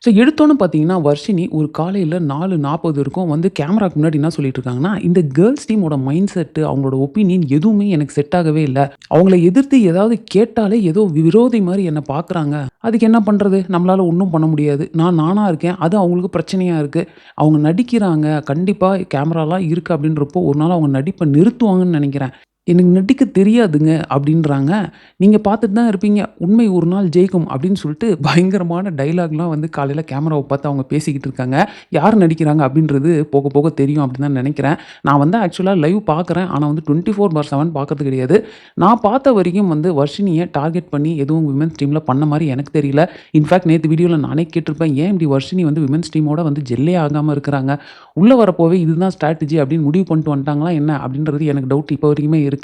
So எடுத்தோனே பார்த்தீங்கன்னா, வர்ஷினி ஒரு காலையில 4:40 இருக்கும் வந்து கேமராக்கு முன்னாடி என்ன சொல்லிட்டு இருக்காங்கன்னா, இந்த கேர்ல்ஸ் டீமோட மைண்ட் செட் அவங்களோட ஒப்பீனியன் எதுவுமே எனக்கு செட் ஆகவே இல்ல. அவங்கள எதிர்த்து ஏதாவது கேட்டாலே ஏதோ விரோதி மாரி என்ன பார்க்குறாங்க. அதுக்கு என்ன பண்றது? நம்மளால ஒண்ணும் பண்ண முடியாது. நான் நானா இருக்கேன். அது அவங்களுக்கு பிரச்சனையா இருக்கு. அவங்க நடிக்கிறாங்க. கண்டிப்பா கேமராலாம் இருக்கு அப்படின்றப்போ, ஒரு நாள் அவங்க நடிப்ப நிறுத்துவாங்கன்னு நெனைக்கிறேன். எனக்கு நடிக்க தெரியாதுங்க அப்படின்றாங்க. நீங்க பார்த்துட்டு தான் இருப்பீங்க. உண்மை ஒரு நாள் ஜெயிக்கும் அப்படின்னு சொல்லிட்டு பயங்கரமான டயலாக்லாம் வந்து காலையில கேமராவ பார்த்து அவங்க பேசிக்கிட்டு இருக்காங்க. யார் நடிக்கிறாங்க அப்படின்றது போக போக தெரியும் அப்படின்னு தான் நெனைக்கிறேன். நான் வந்து ஆக்சுவலா லைவ் பார்க்குறேன். ஆனா வந்து 24/7 பார்க்கறது கிடையாது. நான் பார்த்த வரைக்கும் வந்து வர்ஷினிய டார்கெட் பண்ணி எதுவும் விமென்ஸ் டீம்ல பண்ண மாரி எனக்கு தெரியல. இன்ஃபாக்ட் நேத்து வீடியோல நானே கேட்டிருப்பேன். ஏன் இப்படி வர்ஷினி வந்து விமென்ஸ் டீமோட வந்து ஜெல்லே ஆகாம இருக்கிறாங்க? உள்ள வரப்போவே இதுதான் ஸ்ட்ராட்டஜி அப்படின்னு முடிவு பண்ணிட்டு வந்துட்டாங்களா என்ன? அப்படின்றது எனக்கு டவுட் இப்போ வரைக்குமே இருக்கு.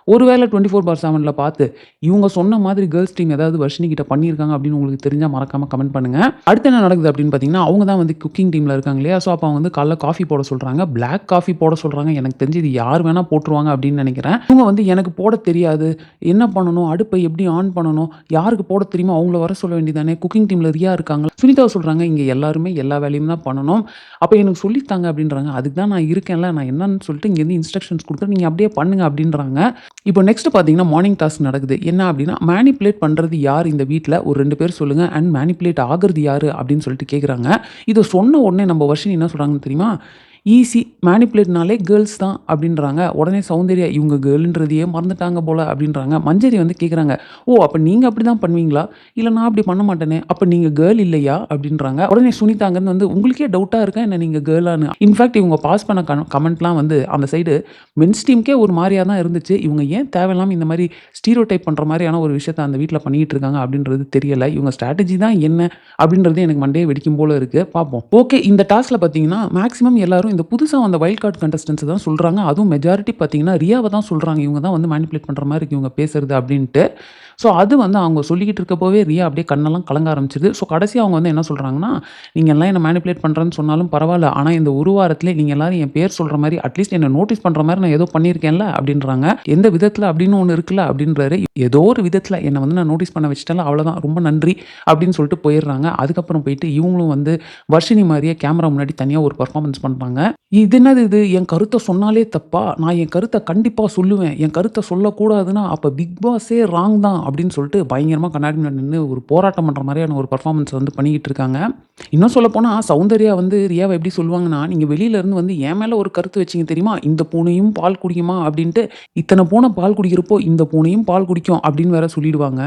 ஒருவேளை 24/7ல பார்த்து, இவங்க சொன்ன மாதிரி கேர்ல்ஸ் டீம் ஏதாவது வர்ஷினி கிட்ட பண்ணியிருக்காங்க அப்படின்னு உங்களுக்கு தெரிஞ்சா மறக்காம கமெண்ட் பண்ணுங்க. அடுத்து என்ன நடக்குது அப்படின்னு பார்த்தீங்கன்னா, அவங்க தான் வந்து குக்கிங் டீம்ல இருக்காங்க இல்லையா? ஸோ அப்ப அவங்க வந்து காலைல காஃபி போட சொல்றாங்க. பிளாக் காஃபி போட சொல்றாங்க. எனக்கு தெரிஞ்சு இது யார் வேணா போட்டுருவாங்க அப்படின்னு நெனைக்கிறேன். இவங்க வந்து எனக்கு போடத் தெரியாது. என்ன பண்ணணும்? அடுப்பை எப்படி ஆன் பண்ணணும்? யாருக்கு போடத் தெரியுமோ அவங்கள வர சொல்ல வேண்டியதானே? குக்கிங் டீம்ல ரியா இருக்காங்க. சுனிதா சொல்றாங்க, இங்க எல்லாருமே எல்லா வேலையும் தான் பண்ணணும். அப்ப எனக்கு சொல்லித் தாங்க அப்படின்றாங்க. அதுக்கு தான் நான் இருக்கேன்ல. நான் என்னன்னு சொல்லிட்டு இங்கேருந்து இன்ஸ்ட்ரக்ஷன்ஸ் குடுக்குறேன். நீங்க அப்படியே பண்ணுங்க அப்படின்றாங்க. இப்போ நெக்ஸ்ட் பார்த்தீங்கன்னா, மார்னிங் டாஸ்க் நடக்குது. என்ன அப்டின்னா, மேனிபுலேட் பண்றது யார் இந்த வீட்ல? ஒரு 2 பேர் சொல்லுங்க. அண்ட் மேனிபுலேட் ஆகுறது யாரு? அப்டின்னு சொல்லிட்டு கேட்குறாங்க. இத சொன்ன உடனே நம்ம வர்ஷினி என்ன சொல்றாங்கன்னு தெரியுமா? ஈஸி மேனிபுலேட்னாலே கேர்ல்ஸ் தான் அப்டின்றாங்க. உடனே சௌந்தர்யா இவங்க கேர்ள்ன்றதையே மறந்துட்டாங்க போல அப்டின்றாங்க. மஞ்சரி வந்து கேட்குறாங்க. ஓ! அப்ப நீங்க அப்டிதான் பண்ணுவீங்களா? இல்ல நான் அப்டி பண்ண மாட்டேனே. அப்ப நீங்க கேர்ள் இல்லையா? அப்டின்றாங்க. உடனே சுனிதா அங்கருந்து வந்து உங்களுக்கே டவுட்டா இருக்கா என்ன நீங்க கேர்ளான்னு? இன்ஃபாக்ட் இவங்க பாஸ் பண்ண கமெண்ட்லாம் வந்து அந்த சைடு மென்ஸ் டீம்க்கே ஒரு மாரியா தான் இருந்துச்சு. இவங்க ஏன் தேவையில்லாம இந்த மாரி ஸ்டீரியோடைப் பண்ற மாரியான ஒரு விஷயத்த அந்த வீட்ல பண்ணிட்டு இருக்காங்க அப்டின்றது தெரியல. இவங்க ஸ்ட்ராட்டஜி தான் என்ன அப்டின்றது எனக்கு மண்டைய வெடிக்கும் போல இருக்கு. பார்ப்போம். ஓகே இந்த டாஸ்க்ல பார்த்தீங்கன்னா, மேக்ஸிமம் எல்லாரும் இந்த புதுசா வந்த வைல்ட் கார்ட் கண்டஸ்டன்ட்ஸ் தான் சொல்றாங்க. அதுவும் மெஜாரிட்டி பார்த்தீங்கன்னா, ரியாவ தான் சொல்றாங்க. இவங்க தான் வந்து மேனிபுலேட் பண்ற மாரி இருக்கு இவங்க பேசுறது அப்டின்ட்டு. ஸோ அது வந்து அவங்க சொல்லிக்கிட்டு இருக்கப்போவே ரியா அப்படியே கண்ணெல்லாம் கலங்க ஆரம்பிச்சுருது. ஸோ கடைசியா அவங்க வந்து என்ன சொல்றாங்கன்னா, "நீங்க எல்லாம் என்ன மேனிபுலேட் பண்றேன்னு சொன்னாலும் பரவால்ல. ஆனா இந்த ஒரு வாரத்திலே நீங்க எல்லாரும் என் பேர் சொல்ற மாரி அட்லீஸ்ட் என்ன நோட்டீஸ் பண்ற மாரி நான் ஏதோ பண்ணியிருக்கேன்ல" அப்படின்றாங்க. "எந்த விதத்தில அப்படின்னு ஒண்ணு இருக்குல்ல" அப்படின்றாரு. "ஏதோ ஒரு விதத்தில என்ன வந்து நான் நோட்டீஸ் பண்ண வச்சுட்டேன்ல அவ்வளோதான். ரொம்ப நன்றி" அப்படின்னு சொல்லிட்டு போயிடுறாங்க. அதுக்கப்புறம் போயிட்டு இவங்களும் வந்து வர்ஷினி மாரியே கேமரா முன்னாடி தனியா ஒரு பெர்ஃபார்மன்ஸ் பண்றாங்க. "இது என்னது இது? என் கருத்த சொன்னாலே தப்பா? நான் என் கருத்த கண்டிப்பா சொல்லுவேன். என் கருத்த சொல்லக்கூடாதுன்னா, அப்ப பிக் பாஸே ராங் தான்" அப்படின்னு சொல்லிட்டு பயங்கரமா கண்ணாடி முன்னாடி நின்னு ஒரு போராட்டம் பண்ற மாரியான ஒரு பெர்ஃபார்மன்ஸ் வந்து பண்ணிக்கிட்டு இருக்காங்க. இன்னும் சொல்லப்போனா, சௌந்தர்யா வந்து ரியாவ எப்படி சொல்லுவாங்கன்னா, "நீங்க வெளியில இருந்து வந்து என் மேல ஒரு கருத்து வச்சீங்க தெரியுமா? இந்த பூனையும் பால் குடிக்குமா?" அப்படின்ட்டு. இத்தன பூனை பால் குடிக்கிறப்போ, இந்த பூனையும் பால் குடிக்கும் அப்படின்னு வேற சொல்லிடுவாங்க.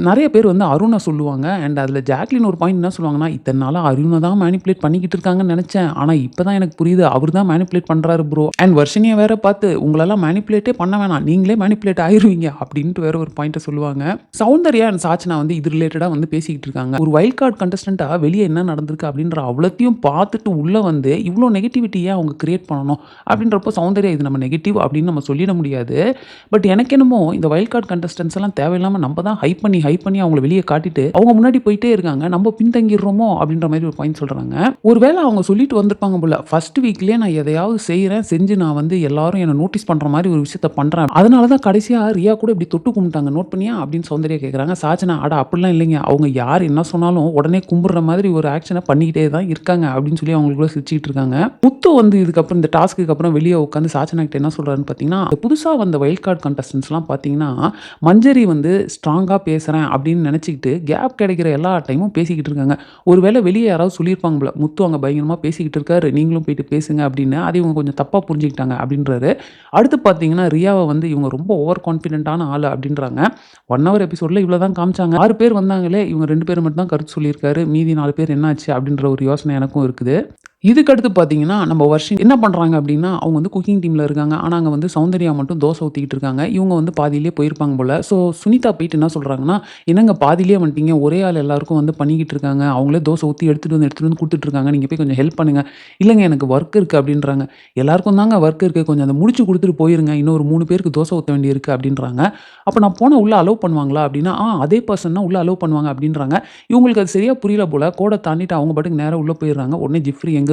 நெறைய பேர் வந்து அருண சொல்லுவாங்க. அண்ட் அதுல ஜாக்லின் ஒரு பாயிண்ட் என்ன சொல்லுவாங்கன்னா, "இத்தன நாளா அருண தான் மேனிபுலேட் பண்ணிக்கிட்டு இருக்காங்கன்னு நெனச்சேன். ஆனா இப்ப தான் எனக்கு புரியுது. அவரு தான் மேனிபுலேட் பண்றாரு ப்ரோ." அண்ட் வர்ஷினிய வேற பார்த்து, "உங்களலாம் மேனிபுலேட்டே பண்ண வேணாம். நீங்களே மேனிபுலேட் ஆயிருவீங்க." அப்படின்ட்டு வேற ஒரு பாயிண்ட்ட சொல்லுவாங்க. சௌந்தர்யா அண்ட் சாச்சனா வந்து இது ரிலேட்டடா வந்து பேசிக்கிட்டு இருக்காங்க. ஒரு வைல்ட் கார்ட் கண்டஸ்டன்ட்டா வெளிய என்ன நடந்திருக்கு அப்படின்ற அவ்வளத்தையும் பார்த்துட்டு உள்ள வந்து, இவ்ளோ நெகட்டிவிட்டி ஏன் அவங்க கிரியேட் பண்ணணும்? அப்படின்றப்போ சௌந்தர்யா இது நம்ம நெகட்டிவ் அப்படின்னு நம்ம சொல்லிட முடியாது. பட் எனக்கு என்னமோ இந்த வைல்ட் கார்ட் கண்டஸ்டன்ட்ஸ் எல்லாம் தேவையில்லாம நம்ம தான் ஹைப் பண்ணி அவங்கள வெளிய காட்டிட்டு, அவங்க முன்னாடி போயிட்டே இருக்காங்க. நம்ம பின்தங்கிடுறோமோ அப்படின்ற மாரி ஒரு பாயிண்ட் சொல்றாங்க. ஒருவேள அவங்க சொல்லிட்டு வந்திருப்பாங்க போல. ஃபர்ஸ்ட் வீக்லயே நான் எதையாவது செய்றேன். செஞ்சு நான் வந்து எல்லாரும் என்ன நோட்டீஸ் பண்ற மாரி ஒரு விஷயத்த பண்றேன். அதனால தான் கடைசியா ரியா கூட இப்படி தொட்டு கும்பிட்டாங்க. நோட் பண்ணியா? அப்படின்னு சௌந்தர்யா கேட்குறாங்க. சாச்சனா, அட அப்படிலாம் இல்லைங்க. அவங்க யார் என்ன சொன்னாலும் உடனே கும்பிடுற மாதிரி ஒரு ஆக்ஷன பண்ணிக்கிட்டே தான் இருக்காங்க அப்படின்னு சொல்லி அவங்களுக்குள்ள சிரிச்சுக்கிட்டு இருக்காங்க. முத்து வந்து இதுக்கப்புறம் இந்த டாஸ்க்குக்கு அப்புறம் வெளிய உட்காந்து சாச்சனா கிட்ட என்ன சொல்றாருன்னு பார்த்தீங்கன்னா, இந்த புதுசா வந்த வைல்ட் கார்ட் கண்டஸ்டன்ட்ஸ்லாம் பார்த்தீங்கன்னா, மஞ்சரி வந்து ஸ்ட்ராங்கா பேசுறேன் அப்படின்னு நினைச்சுக்கிட்டு கேப் கிடைக்கிற எல்லா டைமும் பேசிக்கிட்டு இருக்காங்க. ஒருவேளை வெளிய யாராவது சொல்லியிருப்பாங்க போல. முத்து அங்க பயங்கரமா பேசிக்கிட்டு இருக்காரு. நீங்களும் போயிட்டு பேசுங்க அப்படின்னு. அதை இவங்க கொஞ்சம் தப்பா புரிஞ்சுக்கிட்டாங்க அப்படின்றாரு. அடுத்து பார்த்தீங்கன்னா, ரியாவ வந்து இவங்க ரொம்ப ஓவர் கான்ஃபிடென்ட்டான ஆளு அப்படின்றாங்க. 1 ஹவர் எபிசோட்ல இவ்வளோ தான் காமிச்சாங்க. 6 பேர் வந்தாங்களே, இவங்க 2 பேர் மட்டும் தான் கருத்து சொல்லியிருக்காரு. மீதி 4 பேர் என்னாச்சு? அப்படின்ற ஒரு யோசனை எனக்கும் இருக்குது. இதுக்கு அடுத்து பார்த்தீங்கன்னா, நம்ம வர்ஷினி என்ன பண்றாங்க அப்படின்னா, அவங்க வந்து குக்கிங் டீம்ல இருக்காங்க. ஆனா, அங்க வந்து சௌந்தர்யா மட்டும் தோசை ஊத்திக்கிட்டு இருக்காங்க. இவங்க வந்து பாதியிலேயே போயிருப்பாங்க போல. ஸோ, சுனிதா போயிட்டு என்ன சொல்றாங்கன்னா, "என்னங்க பாதியிலேயே வந்துட்டீங்க. ஒரே ஆள் எல்லாருக்கும் வந்து பண்ணிக்கிட்டு இருக்காங்க. அவங்களே தோசை ஊத்தி எடுத்துட்டு வந்து குடுத்துட்டு இருக்காங்க. நீங்க போய் கொஞ்சம் ஹெல்ப் பண்ணுங்க." "இல்லங்க எனக்கு வொர்க் இருக்கு" அப்படின்றாங்க. "எல்லாருக்கும் தாங்க வொர்க் இருக்கு. கொஞ்சம் அத முடிச்சு குடுத்துட்டு போயிருங்க. இன்னும் ஒரு 3 பேருக்கு தோசை ஊத்த வேண்டியிருக்கு" அப்படின்றாங்க. "அப்ப நான் போனா உள்ள அலோவ் பண்ணுவாங்களா?" அப்படின்னா, அதே பெர்சன் உள்ள அலோவ் பண்ணுவாங்க" அப்படின்றாங்க. இவங்களுக்கு அது சரியா புரியல போல. கோட தாண்டிட்டு அவங்க பாட்டுக்கு நேரா உள்ள போயிடுறாங்க. உடனே ஜிப்ரி எங்கேருந்து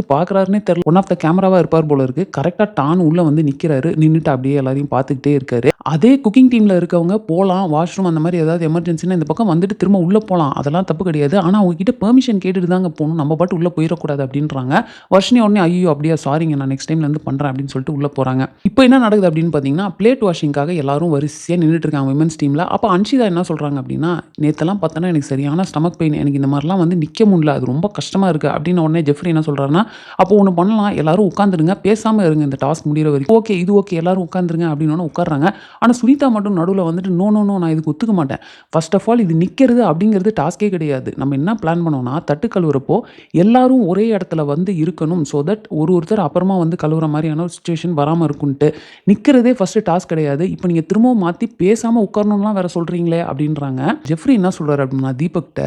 பார்க்குறாருன்னே தெரியல. ஒன் ஆஃப் த கேமராவா இருப்பார் போல இருக்கு. கரெக்ட்டா டான்னு உள்ள வந்து நிக்கிறாரு. நின்னுட்டு அப்படியே எல்லாரையும் பார்த்துக்கிட்டே இருக்காரு. அதே குக்கிங் டீம்ல இருக்கவங்க போலாம், வாஷ்ரூம் அந்த மாரி ஏதாவது எமர்ஜென்சின்னா இந்த பக்கம் வந்துட்டு திரும்ப உள்ள போலாம். அதெல்லாம் தப்பு கிடையாது. ஆனா அவங்க கிட்ட பெர்மிஷன் கேட்டுட்டு தாங்க போணும். நம்ம பாட்டுக்கு உள்ள போயிறக்கூடாது அப்டின்றாங்க. வர்ஷினி உடனே ஐய்யயோ! அப்படியா சாரிங்க நான் நெக்ஸ்ட் டைம்லேருந்து பண்றேன் அப்படின்னு சொல்லிட்டு உள்ள போறாங்க. இப்போ என்ன நடக்குது அப்படின்னு பார்த்தீங்கன்னா, பிளேட் வாஷிங்காக எல்லாரும் வரிசையா நின்னுட்டு இருக்காங்க விமென்ஸ் டீம்ல. அப்ப அன்ஷிதா என்ன சொல்றாங்க அப்படின்னா, நேத்தெல்லாம் பார்த்தோன்னா எனக்கு சரியான ஸ்டமக் பெயின். எனக்கு இந்த மாரிலாம் வந்து நிக்க முடியல. அது ரொம்ப கஷ்டமா இருக்கு அப்படின்னு உடனே ஜெஃப்ரி என்ன சொல்றாருன்னா, அப்போ ஒண்ணு பண்ணலாம். எல்லாரும் உட்காந்துருங்க. பேசாம இருங்க இந்த டாஸ்க் முடியிற வரைக்கும். ஓகே. இது ஓகே. எல்லாரும் உட்காந்துருங்க அப்படின்னோன உட்கார்றாங்க. ஆனா சுனிதா மட்டும் நடுவுல வந்துட்டு நோ, நோ, நோ நான் இதுக்கு ஒத்துக்க மாட்டேன். ஃபர்ஸ்ட் ஆஃப் ஆல் இது நிக்கிறது அப்படிங்கிறது டாஸ்க்கே கிடையாது. நம்ம என்ன பிளான் பண்ணோம்னா, தட்டு கழுவுறப்போ எல்லாரும் ஒரே இடத்துல வந்து இருக்கணும். ஸோ தட் ஒருத்தர் அப்புறமா வந்து கழுவுற மாரியான ஒரு சிச்சுவேஷன் வராம இருக்குன்ட்டு. நிக்கிறதே ஃபர்ஸ்ட் டாஸ்க் கிடையாது. இப்ப நீங்க திரும்பவும் மாத்தி பேசாம உட்காரணும்லாம் வேற சொல்றீங்களே அப்படின்றாங்க. ஜெஃப்ரி என்ன சொல்றாரு அப்படின்னா தீபக்கிட்ட,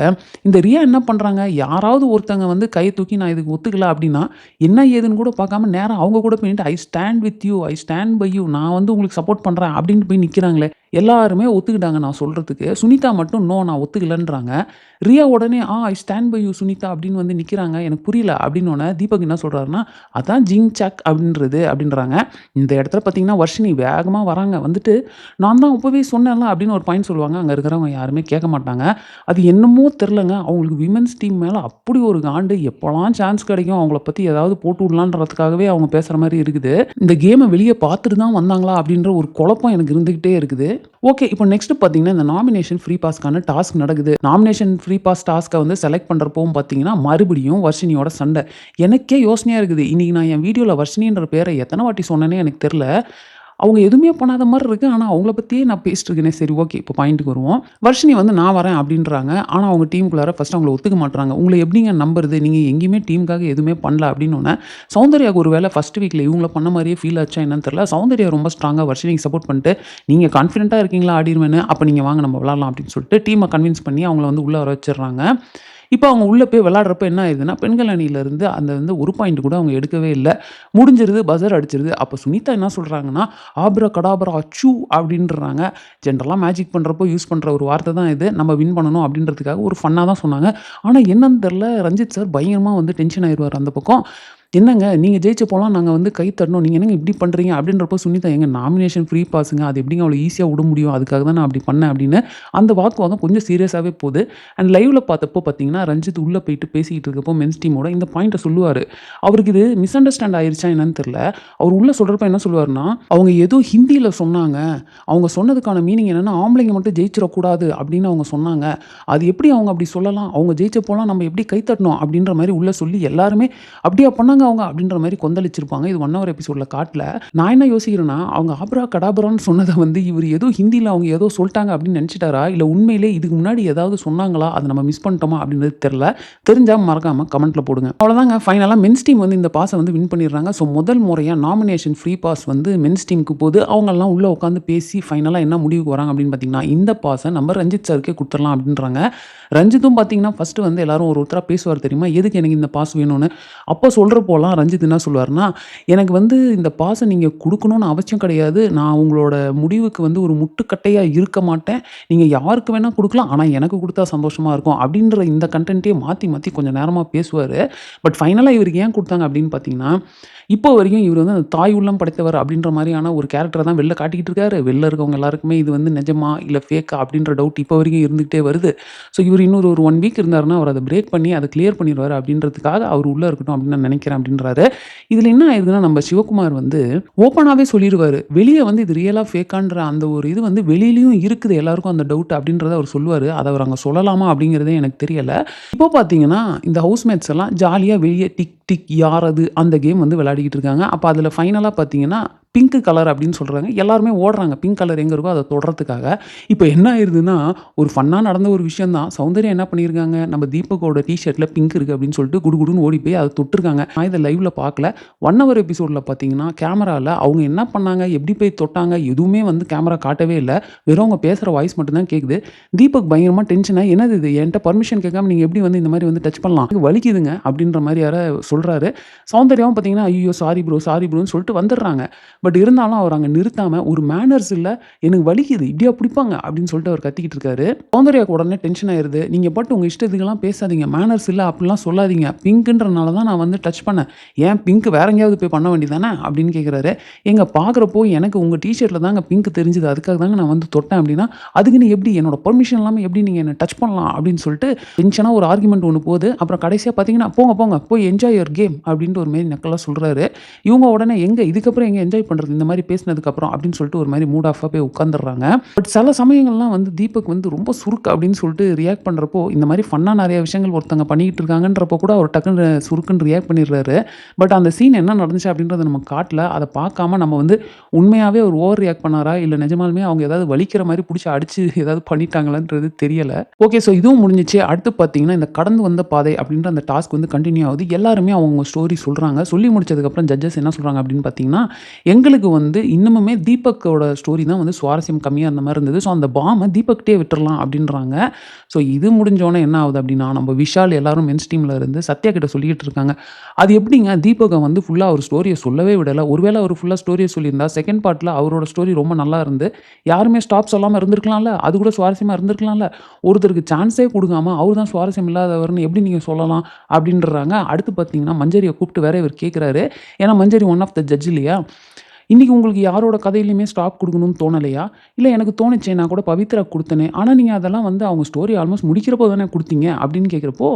இந்த ரியா என்ன பண்றாங்க? யாராவது ஒருத்தங்க வந்து கைய தூக்கி நான் இதுக்கு ஒத்துக்கல அப்படின்னா, என்ன ஏதுன்னு கூட பார்க்காம நேரா அவங்க கூட போய் நின்னுட்டு, I stand with you. I stand by you. நான் வந்து உங்களுக்கு சப்போர்ட் பண்றேன் அப்படின்னு போய் நிக்கிறாங்களே. எல்லாருமே ஒத்துக்கிட்டாங்க நான் சொல்றதுக்கு. சுனிதா மட்டும் நோ நான் ஒத்துக்கலன்றாங்க. ரியா உடனே I stand by you Sunita அப்படின்னு வந்து நிக்கிறாங்க. எனக்கு புரியல அப்படின்னோனே தீபக் என்ன சொல்றாருன்னா, அதான் ஜிங் சக் அப்படின்றது அப்படின்றாங்க. இந்த இடத்துல பார்த்தீங்கன்னா, வர்ஷினி வேகமா வராங்க. வந்துட்டு நான் தான் அப்பவே சொன்னேன்ல அப்படின்னு ஒரு பாயிண்ட் சொல்லுவாங்க. அங்க இருக்கிறவங்க யாருமே கேட்க மாட்டாங்க. அது என்னமோ தெரிலங்க. அவங்களுக்கு விமென்ஸ் டீம் மேல அப்படி ஒரு காண்டு. எப்போலாம் சான்ஸ் கிடைக்கும் அவங்கள பத்தி ஏதாவது போட்டு விடலான்றதுக்காகவே அவங்க பேசுற மாரி இருக்குது. இந்த கேம வெளிய பார்த்துட்டு தான் வந்தாங்களா அப்படின்ற ஒரு குழப்பம் எனக்கு இருந்துகிட்டே இருக்குது. ஓகே. இப்போ நெக்ஸ்ட் பார்த்தீங்கன்னா, இந்த நாமினேஷன் ஃப்ரீ பாஸ்க்கான டாஸ்க் நடக்குது. நாமினேஷன் ஃப்ரீ பாஸ் டாஸ்க்க வந்து செலக்ட் பண்றப்பவும் பார்த்தீங்கன்னா, மறுபடியும் வர்ஷினியோட சண்டை. எனக்கே யோசனையா இருக்குது. இன்னைக்கு நான் என் வீடியோல வர்ஷினின்ற பேர எத்தன வாட்டி சொன்னேன்னே எனக்கு தெரியல. அவங்க எதுவுமே பண்ணாத மாரி இருக்கு. ஆனா அவங்கள பத்தியே நான் பேசிட்டு இருக்கேனே. சரி ஓகே. இப்போ பாயிண்ட்க்கு வருவோம். வர்ஷினி வந்து நான் வரேன் அப்படின்றாங்க. ஆனா அவங்க டீமுக்குள்ளார ஃபர்ஸ்ட் அவங்கள ஒத்துக்க மாட்றாங்க. உங்கள எப்படிங்க நம்புறது? நீங்க எங்கேயுமே டீமுக்காக எதுவுமே பண்ணல அப்படின்னோனே, சௌந்தர்யாவுக்கு ஒரு வேளை ஃபர்ஸ்ட் வீக்ல இவங்கள பண்ண மாரியே ஃபீல் ஆச்சா என்னன்னு தெரியல. சௌந்தர்யா ரொம்ப ஸ்ட்ராங்கா வர்ஷினிக்கு சப்போர்ட் பண்ணிட்டு, நீங்க கான்ஃபிடென்ட்டா இருக்கீங்களா ஆடிருவேன்னு, அப்ப நீங்க வாங்க நம்ம விளையாடலாம் அப்படின்னு சொல்லிட்டு டீம கன்வின்ஸ் பண்ணி அவங்கள வந்து உள்ள வர வச்சுடுறாங்க. இப்போ அவங்க உள்ள போய் விளையாடுறப்ப என்ன ஆயிடுதுன்னா, பெண்கள் அணியிலருந்து அந்த வந்து ஒரு பாயிண்ட் கூட அவங்க எடுக்கவே இல்ல. முடிஞ்சிருது, பஸர் அடிச்சிருது. அப்ப சுனிதா என்ன சொல்றாங்கன்னா, ஆப்ரா கடாப்ரா அச்சூ அப்படின்றாங்க. ஜென்ரலா மேஜிக் பண்றப்போ யூஸ் பண்ற ஒரு வார்த்தை தான் இது. நம்ம வின் பண்ணணும் அப்படின்றதுக்காக ஒரு ஃபன்னா தான் சொன்னாங்க. ஆனா என்னன்னு தெரியல, ரஞ்சித் சார் பயங்கரமா வந்து டென்ஷன் ஆயிருவாரு அந்த பக்கம். என்னங்க நீங்க ஜெயிச்சப்போலாம் நாங்க வந்து கை தட்டணும். நீங்க என்னங்க இப்படி பண்றீங்க? அப்படின்றப்போ சுனிதா ஏங்க நாமினேஷன் ஃப்ரீ பாஸுங்க. அது எப்படிங்க அவ்வளோ ஈஸியா விட முடியும்? அதுக்காக தான் நான் அப்படி பண்ணேன் அப்படின்னு அந்த வாக்குவாதம் கொஞ்சம் சீரியஸாவே போது. அண்ட் லைவ்ல பார்த்தப்போ பார்த்தீங்கன்னா, ரஞ்சித் உள்ள போயிட்டு பேசிக்கிட்டு இருக்கப்போ மென்ஸ் டீமோட இந்த பாயிண்ட்ட சொல்லுவாரு. அவருக்கு இது மிஸ் அண்டர்ஸ்டாண்ட் ஆயிருச்சா என்னன்னு தெரியல. அவர் உள்ள சொல்றப்ப என்ன சொல்லுவாருன்னா, அவங்க ஏதோ ஹிந்தியில சொன்னாங்க. அவங்க சொன்னதுக்கான மீனிங் என்னன்னா, ஆம்பளைங்க மட்டும் ஜெயிச்சிறக்கூடாது அப்படின்னு அவங்க சொன்னாங்க. அது எப்படி அவங்க அப்படி சொல்லலாம்? அவங்க ஜெயிச்சப்போலாம் நம்ம எப்படி கை தட்டணும்? அப்படின்ற மாரி உள்ள சொல்லி எல்லாருமே அப்படியா பண்ணாங்க அவங்க அப்படின்ற மாரி கொந்தளிச்சிருப்பாங்க. இது 1 ஹவர் எபிசோட்ல காட்டல. நான் என்ன யோசிக்கிறேன்னா, அவங்க ஆப்ரா கடாபரான்னு சொன்னத வந்து இவரு ஏதோ ஹிந்தியில அவங்க ஏதோ சொல்ட்டாங்க அப்படின்னு நெனச்சுட்டாரா? இல்ல உண்மையிலே இதுக்கு முன்னாடி ஏதாவது சொன்னாங்களா? அத நம்ம மிஸ் பண்ணிட்டோமா? அப்படின்றது தெரியல. தெரிஞ்சா மறக்காம கமெண்ட்ல போடுங்க. அவ்வளோதாங்க ஃபைனலா மென்ஸ் டீம் வந்து இந்த பாஸ வந்து வின் பண்ணிடுறாங்க. ஸோ முதல் முறையா நாமினேஷன் ஃப்ரீ பாஸ் வந்து மென்ஸ் டீமுக்கு போது. அவங்கலாம் உள்ள உட்காந்து பேசி ஃபைனலா என்ன முடிவுக்கு வராங்க அப்படின்னு பார்த்தீங்கன்னா, இந்த பாஸ நம்ம ரஞ்சித் சாருக்கே குடுத்துறலாம் அப்படின்றாங்க. ரஞ்சித்தும் பார்த்தீங்கன்னா, ஃபர்ஸ்ட்டு வந்து எல்லாரும் ஒருத்தரா பேசுவார் தெரியுமா? எதுக்கு எனக்கு இந்த பாஸ் வேணும்னு. அப்போ சொல்றப்போலாம் ரஞ்சித் என்ன சொல்லுவாருன்னா, எனக்கு வந்து இந்த பாஸ நீங்க குடுக்கணும்னு அவசியம் கிடையாது. நான் உங்களோட முடிவுக்கு வந்து ஒரு முட்டுக்கட்டையா இருக்க மாட்டேன். நீங்க யாருக்கு வேணா குடுக்கலாம். ஆனா எனக்கு குடுத்தா சந்தோஷமா இருக்கும். அப்படின்ற இந்த கன்டென்ட்டயே மாத்தி மாத்தி கொஞ்சம் நேரமா பேசுவாரு. பட் ஃபைனலா இவருக்கு ஏன் குடுத்தாங்க அப்படின்னு பார்த்தீங்கன்னா, இப்போ வரைக்கும் இவரு வந்து அந்த தாய் உள்ளம் படைத்தவர் அப்படின்ற மாரியான ஒரு கேரக்டர தான் வெளில காட்டிக்கிட்டு இருக்காரு. வெளில இருக்கவங்க எல்லாருக்குமே இது வந்து நிஜமா? இல்ல ஃபேக்கா? அப்படின்ற டவுட் இப்போ வரைக்கும் இருந்துகிட்டே வருது. ஸோ இவரு இன்னொரு ஒரு 1 வீக் இருந்தாருன்னா, அவர் அத பிரேக் பண்ணி அத கிளியர் பண்ணிருவாரு அப்படின்றதுக்காக அவர் உள்ள இருக்கட்டும் அப்படின்னு நான் நினைக்கிறேன் அப்படின்றாரு. இதுல என்ன ஆயிருதுன்னா, நம்ம சிவகுமார் வந்து ஓப்பனாவே சொல்லிருவாரு. வெளிய வந்து இது ரியலா ஃபேக்கான்ற அந்த ஒரு இது வந்து வெளியிலயும் இருக்குது எல்லாருக்கும் அந்த டவுட் அப்படின்றத அவர் சொல்லுவாரு. அத அவர் அங்க சொல்லலாமா அப்படிங்கிறதே எனக்கு தெரியல. இப்போ பார்த்தீங்கன்னா, இந்த ஹவுஸ்மேட்ஸ் எல்லாம் ஜாலியா வெளிய டிக் டிக் யார் அது? அந்த கேம் வந்து விளையாடிக்கிட்டு இருக்காங்க. அப்ப அதுல ஃபைனலா பார்த்தீங்கன்னா, பிங்க் கலர் அப்படின்னு சொல்றாங்க. எல்லாருமே ஓடுறாங்க. பிங்க் கலர் எங்க இருக்கோ அத தொடுறதுக்காக. இப்ப என்ன ஆயிருதுன்னா, ஒரு ஃபன்னா நடந்த ஒரு விஷயம் தான். சௌந்தர்யா என்ன பண்ணியிருக்காங்க, நம்ம தீபக்கோட டீ ஷர்ட்ல பிங்க் இருக்கு அப்படின்னு சொல்லிட்டு குடுகுடுன்னு ஓடி போய் அத தொட்டுருக்காங்க. நான் இத லைவ்ல பார்க்கல. 1 ஹவர் எபிசோட்ல பார்த்தீங்கன்னா, கேமரால அவங்க என்ன பண்ணாங்க, எப்படி போய் தொட்டாங்க, எதுவுமே வந்து கேமரா காட்டவே இல்ல. வெறும் அவங்க பேசுற வாய்ஸ் மட்டும் தான் கேட்குது. தீபக் பயங்கரமா டென்ஷன் ஆயி, என்னது இது? என்ட்ட பர்மிஷன் கேட்காம நீங்க எப்படி வந்து இந்த மாரி வந்து டச் பண்ணலாம்? எனக்கு வலிக்குதுங்க அப்படின்ற மாரி வேற சொல்றாரு. சௌந்தர்யாவும் பார்த்தீங்கன்னா, ஐய்யயோ! சாரி ப்ரோ, சாரி ப்ரோன்னு சொல்லிட்டு வந்துடுறாங்க. பட் இருந்தாலும் அவர் அங்க நிறுத்தாம, "ஒரு மேனர்ஸ் இல்ல, எனக்கு வலிக்குது. இப்படியா பிடிப்பாங்க?" அப்படின்னு சொல்லிட்டு அவர் கத்திக்கிட்டு இருக்காரு. சௌந்தர்யாவுக்கு உடனே டென்ஷன் ஆயிருது. "நீங்க பாட்டு உங்க இஷ்டத்துக்குலாம் பேசாதீங்க. மேனர்ஸ் இல்ல அப்படிலாம் சொல்லாதீங்க. பிங்க்ன்றனால தான் நான் வந்து டச் பண்ணேன். ஏன் பிங்க் வேற எங்கேயாவது போய் பண்ண வேண்டியதானே?" அப்படின்னு கேட்குறாரு. "ஏங்க பார்க்குறப்போ எனக்கு உங்க டீ ஷர்ட்ல தாங்க பிங்க் தெரிஞ்சது. அதுக்காக தாங்க நான் வந்து தொட்டேன்." அப்படின்னா, "அதுக்குன்னு எப்படி என்னோட பெர்மிஷன் இல்லாம எப்படி நீங்க என்ன டச் பண்ணலாம்?" அப்படின்னு சொல்லிட்டு டென்ஷனா ஒரு ஆர்குமெண்ட் ஒண்ணு போகுது. அப்புறம் கடைசியா பார்த்தீங்கன்னா, "போங்க, போங்க போய் என்ஜாய் யுவர் கேம்" அப்படின்ட்டு ஒரு மாரி நக்கலா சொல்றாரு. இவங்க உடனே எங்க இதுக்கப்புறம் எங்க என்ஜாய் பண்றது? இந்த மாரி பேசினதுக்கப்புறம் அப்படின்னு சொல்லிட்டு ஒரு மாரி மூட் ஆஃபா போய் உட்காந்துடுறாங்க. பட் சில சமயங்கள்லாம் வந்து தீபக் வந்து ரொம்ப சுருக்கு அப்படின்னு சொல்லிட்டு ரியாக்ட் பண்றப்போ, இந்த மாரி ஃபன்னா நெறைய விஷயங்கள் ஒருத்தவங்க பண்ணிக்கிட்டு இருக்காங்கன்றப்போ கூட அவர் டக்குன்னு சுருக்குன்னு ரியாக்ட் பண்ணிடுறாரு. பட் அந்த சீன் என்ன நடந்துச்சு அப்படின்றத நம்ம காட்டல. அத பார்க்காம நம்ம வந்து உண்மையாவே அவர் ஓவர் ரியாக்ட் பண்ணாரா? இல்ல நிஜமாலுமே அவங்க ஏதாவது வலிக்கிற மாரி புடிச்சு அடிச்சு ஏதாவது பண்ணிட்டாங்களான்றது தெரியல. ஓகே. ஸோ இதுவும் முடிஞ்சுச்சு. அடுத்து பார்த்தீங்கன்னா, இந்த கடந்து வந்த பாதை அப்படின்ற அந்த டாஸ்க் வந்து கன்டின்யூ ஆகுது. எல்லாருமே அவங்கவங்க ஸ்டோரி சொல்றாங்க. சொல்லி முடிச்சதுக்கப்புறம் ஜட்ஜஸ் என்ன சொல்றாங்க அப்படின்னு பார்த்தீங்கன்னா, எங்களுக்கு வந்து இன்னமுமே தீபக்கோட ஸ்டோரி தான் வந்து சுவாரஸ்யம் கம்மியா இருந்த மாரி இருந்தது. ஸோ அந்த பாம தீபக்கிட்டயே விட்டுறலாம் அப்படின்றாங்க. ஸோ இது முடிஞ்சோனே என்ன ஆகுது அப்படின்னா, நம்ம விஷால் எல்லாரும் மென்ஸ் டீம்ல இருந்து சத்யா கிட்ட சொல்லிக்கிட்டு இருக்காங்க. அது எப்படிங்க தீபக்க வந்து ஃபுல்லா அவர் ஸ்டோரிய சொல்லவே விடல. ஒருவேள அவரு ஃபுல்லா ஸ்டோரிய சொல்லியிருந்தா, செகண்ட் பார்ட்ல அவரோட ஸ்டோரி ரொம்ப நல்லா இருந்து, யாருமே ஸ்டாப் சொல்லாம இருந்திருக்கலாம்ல. அது கூட சுவாரஸ்யமா இருந்திருக்கலாம்ல. ஒருத்தருக்கு சான்ஸே குடுக்காம, அவரு தான் சுவாரஸ்யம் இல்லாதவர்ன்னு எப்படி நீங்க சொல்லலாம்? அப்படின்றாங்க. அடுத்து பார்த்தீங்கன்னா, மஞ்சரிய கூப்பிட்டு வேற இவர் கேட்கிறாரு. ஏன்னா மஞ்சரி ஒன் ஆஃப் த ஜட்ஜ் இல்லையா? இன்னைக்கு உங்களுக்கு யாரோட கதையிலயுமே ஸ்டாப் குடுக்கணும்னு தோணலையா? இல்ல எனக்கு தோணுச்சே நான் கூட பவித்ராக்கு குடுத்தேனே! ஆனா நீங்க அதெல்லாம் வந்து அவங்க ஸ்டோரி ஆல்மோஸ்ட் முடிக்கிறப்போ தானே குடுத்தீங்க அப்படின்னு கேட்கிறப்போ,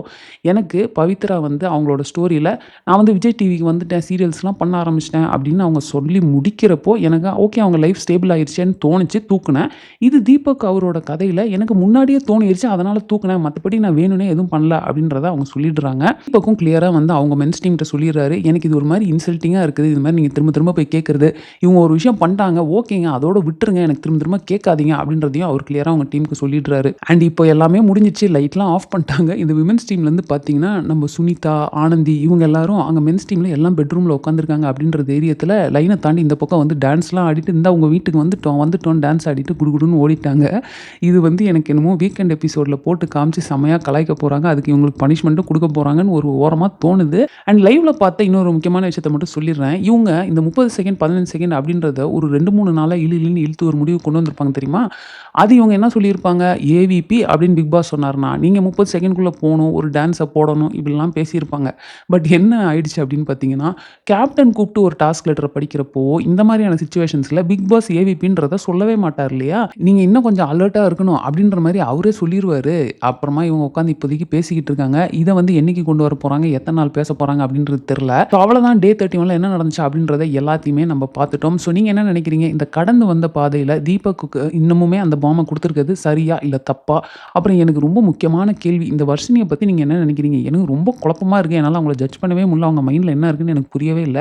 எனக்கு பவித்ரா வந்து அவங்களோட ஸ்டோரியில நான் வந்து விஜய் டிவிக்கு வந்துட்டேன், சீரியல்ஸ்லாம் பண்ண ஆரம்பிச்சுட்டேன் அப்படின்னு அவங்க சொல்லி முடிக்கிறப்போ, எனக்கு ஓகே அவங்க லைஃப் ஸ்டேபிள் ஆயிருச்சேன்னு தோணுச்சு தூக்குனேன். இது தீபக் அவரோட கதையில எனக்கு முன்னாடியே தோணிருச்சு. அதனால தூக்குனேன். மத்தபடி நான் வேணும்னே எதுவும் பண்ணல அப்படின்றத அவங்க சொல்லிடுறாங்க. தீபக்கும் கிளியரா வந்து அவங்க மென்ஸ் டீம்ட்ட சொல்லிடுறாரு. எனக்கு இது ஒரு மாரி இன்சல்ட்டிங்கா இருக்குது. இது மாரி நீங்க திரும்ப திரும்ப போய் கேட்கிறது. இவங்க ஒரு விஷயம் பண்ணிட்டாங்க. ஓகேங்க. அதோட விட்டுருங்க. எனக்கு திரும்ப திரும்ப கேட்காதீங்க அப்படின்றதையும் அவர் கிளியரா அவங்க டீமுக்கு சொல்லிடுறாரு. அண்ட் இப்போ எல்லாமே முடிஞ்சிச்சு. லைட்லாம் ஆஃப் பண்ணிட்டாங்க. இந்த விமென்ஸ் டீம்லேருந்து பார்த்தீங்கன்னா, நம்ம சுனிதா, ஆனந்தி இவங்க எல்லாரும் அங்க மென்ஸ் டீம்ல எல்லாம் பெட்ரூம்ல உட்காந்துருக்காங்க அப்படின்ற தைரியத்தில லைன தாண்டி இந்த பக்கம் வந்து டான்ஸ்லாம் ஆடிட்டு, இந்தா உங்க வீட்டுக்கு வந்துட்டோம், வந்துட்டோம் டான்ஸ் ஆடிட்டு குடுகுடுன்னு ஓடிட்டாங்க. இது வந்து எனக்கு என்னமோ வீக்கெண்ட் எபிசோட்ல போட்டு காமிச்சு செம்மையா கலாய்க்க போறாங்க. அதுக்கு இவங்களுக்கு பனிஷ்மென்ட்டும் குடுக்க போறாங்கன்னு ஒரு ஓரமா தோணுது. அண்ட் லைவ்ல பார்த்த இன்னொரு முக்கியமான விஷயத்த மட்டும் சொல்லிடுறேன். இவங்க இந்த 30 செகண்ட், 15 செகண்ட் அப்படின்றத ஒரு 2, 3 நாளா இழுன்னு இழுத்து ஒரு முடிவுக்கு கொண்டு வந்திருப்பாங்க தெரியுமா? அது இவங்க என்ன சொல்லியிருப்பாங்க, ஏவிபி அப்படின்னு பிக் பாஸ் சொன்னாருன்னா, நீங்க 30 செகண்ட்குள்ள போணும், ஒரு டான்ஸ போடணும் இப்படிலாம் பேசியிருப்பாங்க. பட் என்ன ஆயிடுச்சு அப்படின்னு பார்த்தீங்கன்னா, கேப்டன் கூப்பிட்டு ஒரு டாஸ்க் லெட்டர படிக்கிறப்போ, இந்த மாதிரியான சிச்சுவேஷன்ஸ்ல பிக் பாஸ் ஏவிபின்றத சொல்லவே மாட்டார் இல்லையா? நீங்க இன்னும் கொஞ்சம் அலர்ட்டா இருக்கணும் அப்படின்ற மாரி அவரே சொல்லிருவாரு. அப்புறமா இவங்க உட்காந்து இப்போதைக்கு பேசிக்கிட்டு இருக்காங்க. இத வந்து என்னைக்கு கொண்டு வர போறாங்க, எத்தன நாள் பேச போறாங்க அப்படின்றது தெரியல. ஸோ அவ்வளோதான் டே 31ல என்ன நடந்துச்சு அப்படின்றத எல்லாத்தையுமே நம்ம பார்த்துட்டோம். ஸோ நீங்க என்ன நினைக்கிறீங்க? இந்த கடந்து வந்த பாதையில தீபக்குக்கு இன்னமுமே அந்த பாம்ப குடுத்துருக்கிறது சரியா? இல்ல தப்பா? அப்புறம் எனக்கு ரொம்ப முக்கியமான கேள்வி, இந்த வர்ஷினிய பத்தி நீங்க என்ன நினைக்கிறீங்க? எனக்கு ரொம்ப குழப்பமா இருக்கு. என்னால அவங்கள ஜட்ஜ் பண்ணவே முடியல. அவங்க மைண்ட்ல என்ன இருக்குன்னு எனக்கு புரியவே இல்ல.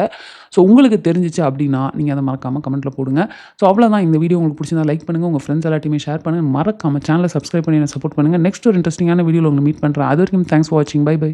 ஸோ உங்களுக்கு தெரிஞ்சுச்சு அப்படின்னா, நீங்க அத மறக்காம கமெண்ட்ல போடுங்க. ஸோ அவ்வளோதான் இந்த வீடியோ உங்களுக்கு பிடிச்சிருந்தா லைக் பண்ணுங்க. உங்க ஃப்ரெண்ட்ஸ் எல்லாத்தையுமே ஷேர் பண்ணுங்க. மறக்காம சேனல சப்ஸ்கிரைப் பண்ணி என்ன சப்போர்ட் பண்ணுங்க. நெக்ஸ்ட் ஒரு இன்ட்ரஸ்டிங்கான வீடியோல உங்கள மீட் பண்றேன். அதுவரைக்கும் தேங்க்ஸ் ஃபார் வாட்சிங். Bye by.